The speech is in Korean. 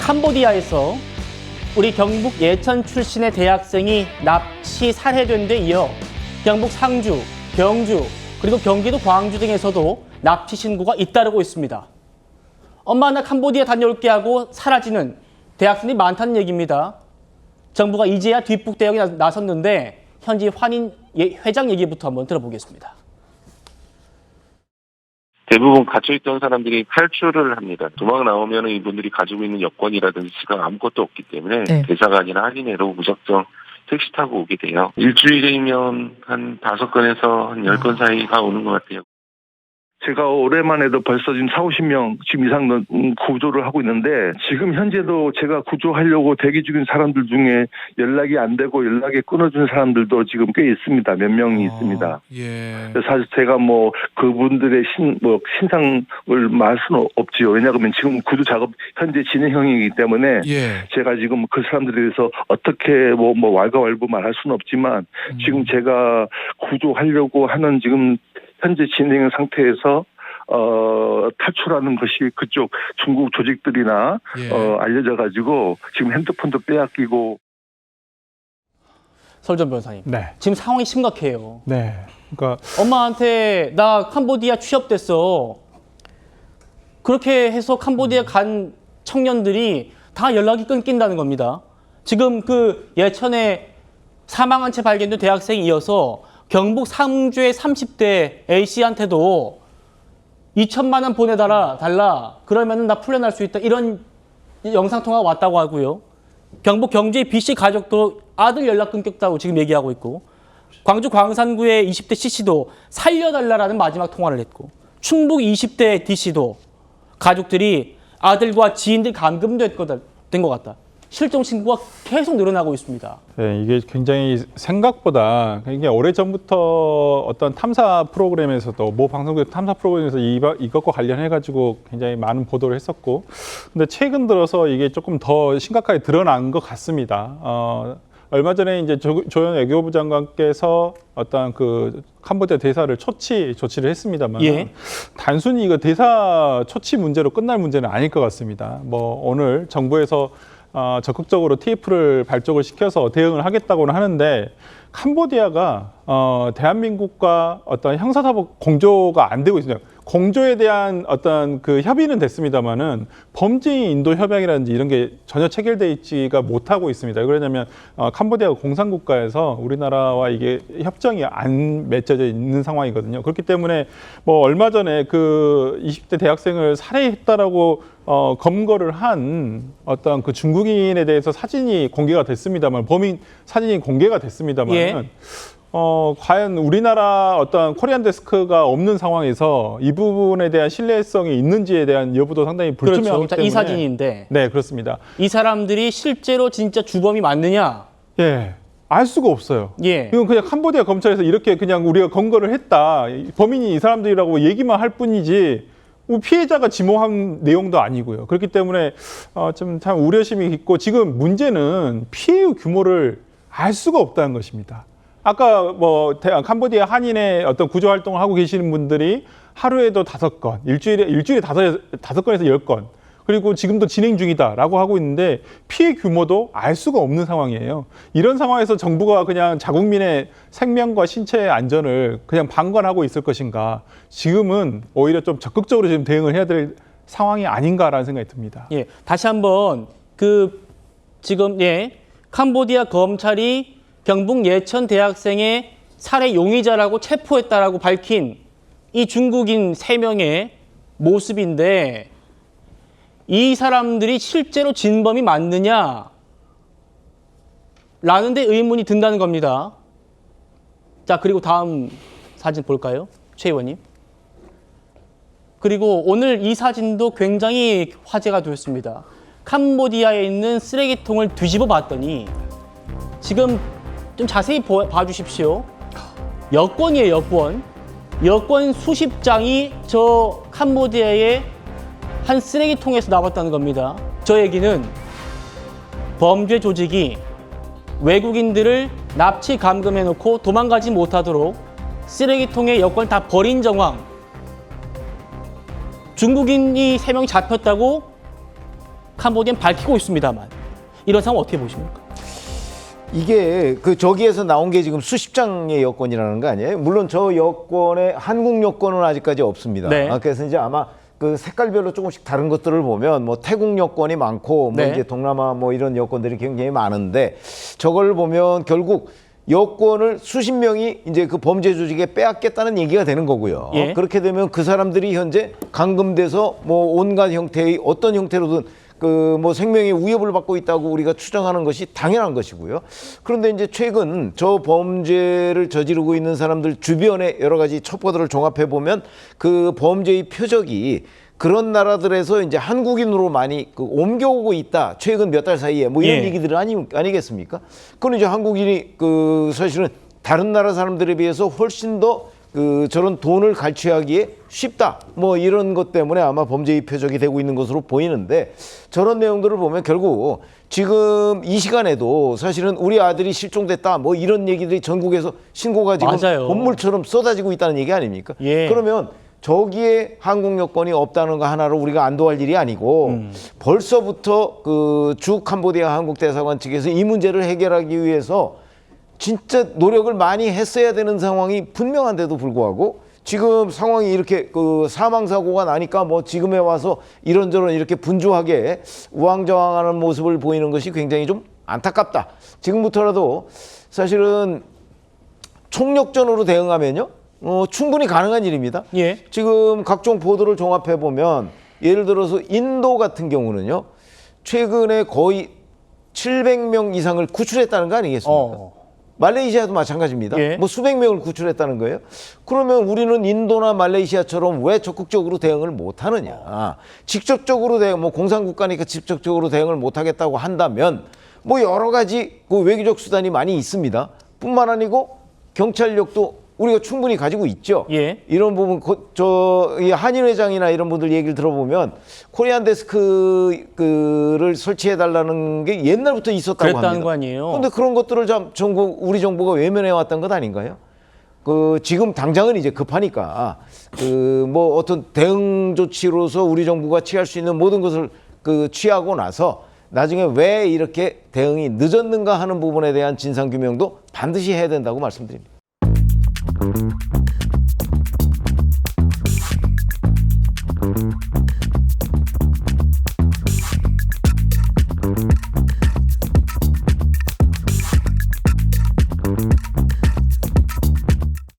캄보디아에서 우리 경북 예천 출신의 대학생이 납치 살해된 데 이어 경북 상주, 경주, 그리고 경기도 광주 등에서도 납치 신고가 잇따르고 있습니다. 엄마 나 캄보디아 다녀올게 하고 사라지는 대학생이 많다는 얘기입니다. 정부가 이제야 뒷북 대응에 나섰는데 현지 환인 회장 얘기부터 한번 들어보겠습니다. 대부분 갇혀있던 사람들이 탈출을 합니다. 도망 나오면 이분들이 가지고 있는 여권이라든지 지갑 아무것도 없기 때문에 대사관이나 할인회로 무작정 택시 타고 오게 돼요. 일주일이면 한 5건에서 한 10건 사이가 오는 것 같아요. 제가 올해만 해도 벌써 지금 40~50명 지금 이상 구조를 하고 있는데 지금 현재도 제가 구조하려고 대기 중인 사람들 중에 연락이 안 되고 연락이 끊어진 사람들도 지금 꽤 있습니다. 몇 명이 있습니다. 예. 사실 제가 뭐 그분들의 신상을 말할 수는 없지요. 왜냐하면 지금 구조 작업 현재 진행형이기 때문에 제가 지금 그 사람들에 대해서 어떻게 뭐 왈가왈부 말할 수는 없지만 지금 제가 구조하려고 하는 지금 현재 진행 상태에서 탈출하는 것이 그쪽 중국 조직들이나 알려져 가지고 지금 핸드폰도 빼앗기고. 설전 변호사님. 네. 지금 상황이 심각해요. 네. 그러니까 엄마한테 나 캄보디아 취업됐어. 그렇게 해서 캄보디아 간 청년들이 다 연락이 끊긴다는 겁니다. 지금 그 예천에 사망한 채 발견된 대학생이 이어서 경북 상주의 30대 A씨한테도 2천만 원 보내달라. 그러면 나 풀려날 수 있다. 이런 영상통화가 왔다고 하고요. 경북 경주의 B씨 가족도 아들 연락 끊겼다고 지금 얘기하고 있고, 광주 광산구의 20대 C씨도 살려달라는 마지막 통화를 했고, 충북 20대 D씨도 가족들이 아들과 지인들 감금된 것 같다. 실종 신고가 계속 늘어나고 있습니다. 네, 이게 굉장히 생각보다 이게 오래전부터 어떤 탐사 프로그램에서도 모 방송국 탐사 프로그램에서 이것과 관련해가지고 굉장히 많은 보도를 했었고, 근데 최근 들어서 이게 조금 더 심각하게 드러난 것 같습니다. 얼마 전에 이제 조현 외교부 장관께서 어떤 그 캄보디아 대사를 초치 조치를 했습니다만 단순히 이거 대사 초치 문제로 끝날 문제는 아닐 것 같습니다. 뭐 오늘 정부에서 적극적으로 TF를 발족을 시켜서 대응을 하겠다고는 하는데, 캄보디아가 대한민국과 어떤 형사사법 공조가 안 되고 있습니다. 공조에 대한 어떤 그 협의는 됐습니다만은 범죄인 인도 협약이라든지 이런 게 전혀 체결돼 있지가 못하고 있습니다. 왜 그러냐면 캄보디아가 공산국가에서 우리나라와 이게 협정이 안 맺어져 있는 상황이거든요. 그렇기 때문에 뭐 얼마 전에 그 20대 대학생을 살해했다라고 검거를 한 어떤 그 중국인에 대해서 사진이 공개가 됐습니다만, 범인 사진이 공개가 됐습니다만, 과연 우리나라 어떤 코리안 데스크가 없는 상황에서 이 부분에 대한 신뢰성이 있는지에 대한 여부도 상당히 불투명하기 때문에. 이 사진인데. 네, 그렇습니다. 이 사람들이 실제로 진짜 주범이 맞느냐? 알 수가 없어요. 이건 그냥 캄보디아 검찰에서 이렇게 그냥 우리가 검거를 했다, 범인이 이 사람들이라고 얘기만 할 뿐이지 피해자가 지목한 내용도 아니고요. 그렇기 때문에 좀 참 우려심이 있고, 지금 문제는 피해 규모를 알 수가 없다는 것입니다. 아까 뭐 캄보디아 한인의 어떤 구조 활동을 하고 계시는 분들이 하루에도 5건, 일주일에 5건에서 10건, 그리고 지금도 진행 중이다라고 하고 있는데 피해 규모도 알 수가 없는 상황이에요. 이런 상황에서 정부가 그냥 자국민의 생명과 신체의 안전을 그냥 방관하고 있을 것인가? 지금은 오히려 좀 적극적으로 지금 대응을 해야 될 상황이 아닌가라는 생각이 듭니다. 다시 한번 지금 캄보디아 검찰이 경북 예천 대학생의 살해 용의자라고 체포했다라고 밝힌 이 중국인 3명의 모습인데, 이 사람들이 실제로 진범이 맞느냐? 라는 데 의문이 든다는 겁니다. 자, 그리고 다음 사진 볼까요? 최 의원님. 그리고 오늘 이 사진도 굉장히 화제가 되었습니다. 캄보디아에 있는 쓰레기통을 뒤집어 봤더니 지금 좀 자세히 봐주십시오. 여권이에요, 여권. 여권 수십 장이 저 캄보디아의 한 쓰레기통에서 나왔다는 겁니다. 저 얘기는 범죄 조직이 외국인들을 납치 감금해놓고 도망가지 못하도록 쓰레기통에 여권 다 버린 정황. 중국인이 3명이 잡혔다고 캄보디아는 밝히고 있습니다만 이런 상황 어떻게 보십니까? 이게 그 저기에서 나온 게 지금 수십 장의 여권이라는 거 아니에요? 물론 저 여권에 한국 여권은 아직까지 없습니다. 네. 그래서 이제 아마 그 색깔별로 조금씩 다른 것들을 보면 뭐 태국 여권이 많고 뭐 네. 이제 동남아 뭐 이런 여권들이 굉장히 많은데 저걸 보면 결국 여권을 수십 명이 이제 그 범죄 조직에 빼앗겠다는 얘기가 되는 거고요. 예. 그렇게 되면 그 사람들이 현재 감금돼서 뭐 온갖 형태의 어떤 형태로든 그 뭐 생명의 위협을 받고 있다고 우리가 추정하는 것이 당연한 것이고요. 그런데 이제 최근 저 범죄를 저지르고 있는 사람들 주변의 여러 가지 첩보들을 종합해 보면 그 범죄의 표적이 그런 나라들에서 이제 한국인으로 많이 그 옮겨오고 있다. 최근 몇 달 사이에 뭐 이런 예. 얘기들 아니겠습니까? 그건 이제 한국인이 그 사실은 다른 나라 사람들에 비해서 훨씬 더 그 저런 돈을 갈취하기에 쉽다. 뭐 이런 것 때문에 아마 범죄의 표적이 되고 있는 것으로 보이는데 저런 내용들을 보면 결국 지금 이 시간에도 사실은 우리 아들이 실종됐다. 뭐 이런 얘기들이 전국에서 신고가 지금 맞아요. 본물처럼 쏟아지고 있다는 얘기 아닙니까? 예. 그러면 저기에 한국 여권이 없다는 거 하나로 우리가 안도할 일이 아니고 벌써부터 그 주 캄보디아 한국 대사관 측에서 이 문제를 해결하기 위해서 진짜 노력을 많이 했어야 되는 상황이 분명한데도 불구하고 지금 상황이 이렇게 그 사망 사고가 나니까 뭐 지금에 와서 이런저런 이렇게 분주하게 우왕좌왕하는 모습을 보이는 것이 굉장히 좀 안타깝다. 지금부터라도 사실은 총력전으로 대응하면요, 충분히 가능한 일입니다. 예. 지금 각종 보도를 종합해 보면 예를 들어서 인도 같은 경우는요, 최근에 거의 700명 이상을 구출했다는 거 아니겠습니까? 말레이시아도 마찬가지입니다. 예. 뭐 수백 명을 구출했다는 거예요. 그러면 우리는 인도나 말레이시아처럼 왜 적극적으로 대응을 못 하느냐. 직접적으로 대응, 뭐 공산국가니까 직접적으로 대응을 못 하겠다고 한다면 뭐 여러 가지 그 외교적 수단이 많이 있습니다. 뿐만 아니고 경찰력도 우리가 충분히 가지고 있죠. 예. 이런 부분, 이 한인 회장이나 이런 분들 얘기를 들어보면 코리안 데스크를 설치해달라는 게 옛날부터 있었다고 그랬다는 합니다. 거 아니에요? 그런데 그런 것들을 우리 정부가 외면해 왔던 것 아닌가요? 지금 당장은 이제 급하니까 뭐 어떤 대응 조치로서 우리 정부가 취할 수 있는 모든 것을 취하고 나서 나중에 왜 이렇게 대응이 늦었는가 하는 부분에 대한 진상규명도 반드시 해야 된다고 말씀드립니다.